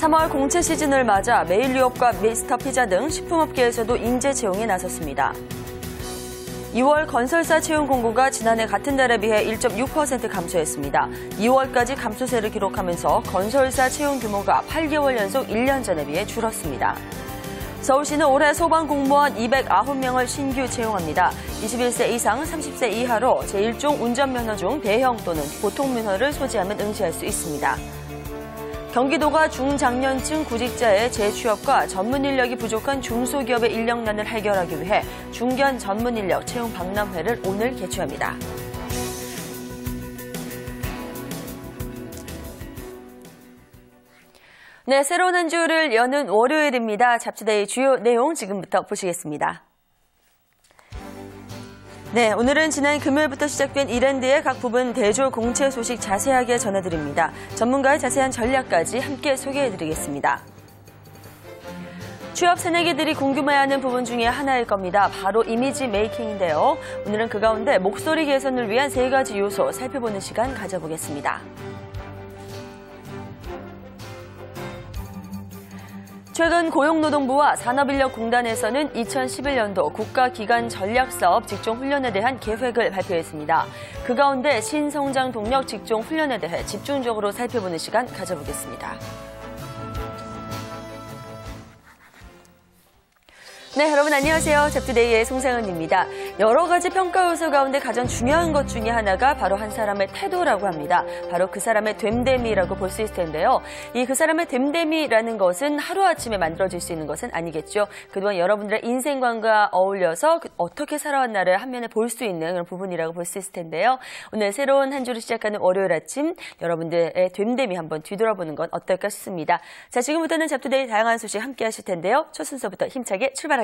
3월 공채 시즌을 맞아 메일유업과 미스터 피자 등 식품업계에서도 인재 채용에 나섰습니다. 2월 건설사 채용 공고가 지난해 같은 달에 비해 1.6% 감소했습니다. 2월까지 감소세를 기록하면서 건설사 채용 규모가 8개월 연속 1년 전에 비해 줄었습니다. 서울시는 올해 소방공무원 209명을 신규 채용합니다. 21세 이상 30세 이하로 제1종 운전면허 중 대형 또는 보통면허를 소지하면 응시할 수 있습니다. 경기도가 중장년층 구직자의 재취업과 전문 인력이 부족한 중소기업의 인력난을 해결하기 위해 중견 전문 인력 채용 박람회를 오늘 개최합니다. 네, 새로운 한 주를 여는 월요일입니다. 잡지데이 주요 내용 지금부터 보시겠습니다. 네, 오늘은 지난 금요일부터 시작된 이랜드의 각 부분 대조 공채 소식 자세하게 전해드립니다. 전문가의 자세한 전략까지 함께 소개해드리겠습니다. 취업 새내기들이 궁금해하는 부분 중에 하나일 겁니다. 바로 이미지 메이킹인데요. 오늘은 그 가운데 목소리 개선을 위한 3가지 요소 살펴보는 시간 가져보겠습니다. 최근 고용노동부와 산업인력공단에서는 2011년도 국가기관 전략사업 직종훈련에 대한 계획을 발표했습니다. 그 가운데 신성장 동력 직종훈련에 대해 집중적으로 살펴보는 시간 가져보겠습니다. 네, 여러분 안녕하세요. 잡지데이의 송상은입니다. 여러 가지 평가 요소 가운데 가장 중요한 것 중에 하나가 바로 한 사람의 태도라고 합니다. 바로 그 사람의 됨됨이라고 볼 수 있을 텐데요. 그 사람의 됨됨이라는 것은 하루아침에 만들어질 수 있는 것은 아니겠죠. 그동안 여러분들의 인생관과 어울려서 어떻게 살아왔나를 한면에 볼 수 있는 그런 부분이라고 볼 수 있을 텐데요. 오늘 새로운 한 주를 시작하는 월요일 아침 여러분들의 됨됨이 한번 뒤돌아보는 건 어떨까 싶습니다. 자, 지금부터는 잡지데이 다양한 소식 함께 하실 텐데요. 첫 순서부터 힘차게 출발하겠습니다.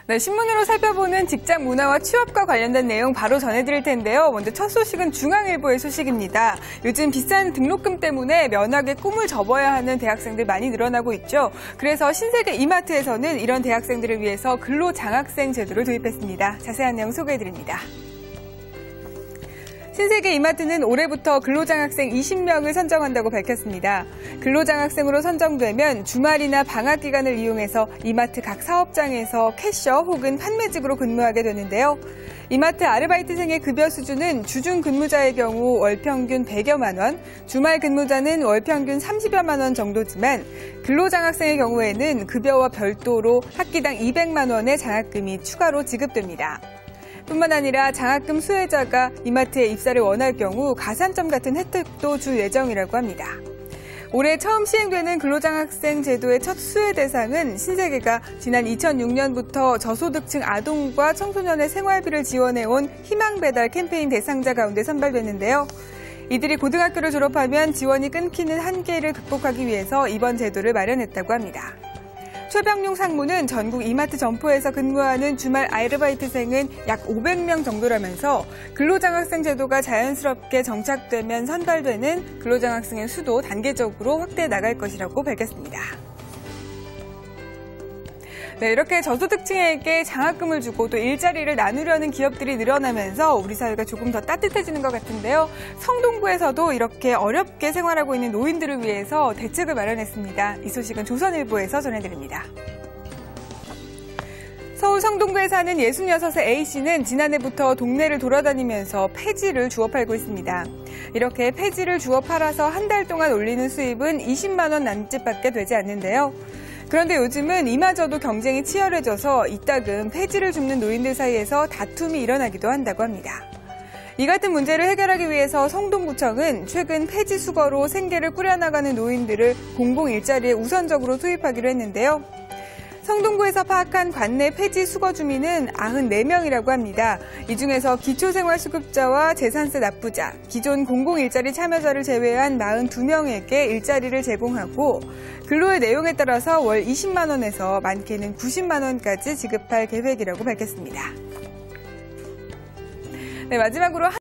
네, 신문으로 살펴보는 직장 문화와 취업과 관련된 내용 바로 전해드릴 텐데요. 먼저 첫 소식은 중앙일보의 소식입니다. 요즘 비싼 등록금 때문에 면학의 꿈을 접어야 하는 대학생들 많이 늘어나고 있죠. 그래서 신세계 이마트에서는 이런 대학생들을 위해서 근로장학생 제도를 도입했습니다. 자세한 내용 소개해드립니다. 신세계 이마트는 올해부터 근로장학생 20명을 선정한다고 밝혔습니다. 근로장학생으로 선정되면 주말이나 방학 기간을 이용해서 이마트 각 사업장에서 캐셔 혹은 판매직으로 근무하게 되는데요. 이마트 아르바이트생의 급여 수준은 주중 근무자의 경우 월 평균 100여만 원, 주말 근무자는 월 평균 30여만 원 정도지만 근로장학생의 경우에는 급여와 별도로 학기당 200만 원의 장학금이 추가로 지급됩니다. 뿐만 아니라 장학금 수혜자가 이마트에 입사를 원할 경우 가산점 같은 혜택도 줄 예정이라고 합니다. 올해 처음 시행되는 근로장학생 제도의 첫 수혜 대상은 신세계가 지난 2006년부터 저소득층 아동과 청소년의 생활비를 지원해온 희망배달 캠페인 대상자 가운데 선발됐는데요. 이들이 고등학교를 졸업하면 지원이 끊기는 한계를 극복하기 위해서 이번 제도를 마련했다고 합니다. 최병용 상무는 전국 이마트 점포에서 근무하는 주말 아르바이트생은 약 500명 정도라면서 근로장학생 제도가 자연스럽게 정착되면 선발되는 근로장학생의 수도 단계적으로 확대해 나갈 것이라고 밝혔습니다. 네, 이렇게 저소득층에게 장학금을 주고 또 일자리를 나누려는 기업들이 늘어나면서 우리 사회가 조금 더 따뜻해지는 것 같은데요. 성동구에서도 이렇게 어렵게 생활하고 있는 노인들을 위해서 대책을 마련했습니다. 이 소식은 조선일보에서 전해드립니다. 서울 성동구에 사는 66세 A씨는 지난해부터 동네를 돌아다니면서 폐지를 주워 팔고 있습니다. 이렇게 폐지를 주워 팔아서 한 달 동안 올리는 수입은 20만 원 남짓밖에 되지 않는데요. 그런데 요즘은 이마저도 경쟁이 치열해져서 이따금 폐지를 줍는 노인들 사이에서 다툼이 일어나기도 한다고 합니다. 이 같은 문제를 해결하기 위해서 성동구청은 최근 폐지 수거로 생계를 꾸려나가는 노인들을 공공 일자리에 우선적으로 투입하기로 했는데요. 성동구에서 파악한 관내 폐지 수거 주민은 94명이라고 합니다. 이 중에서 기초생활수급자와 재산세 납부자, 기존 공공 일자리 참여자를 제외한 42명에게 일자리를 제공하고 근로의 내용에 따라서 월 20만 원에서 많게는 90만 원까지 지급할 계획이라고 밝혔습니다. 네, 마지막으로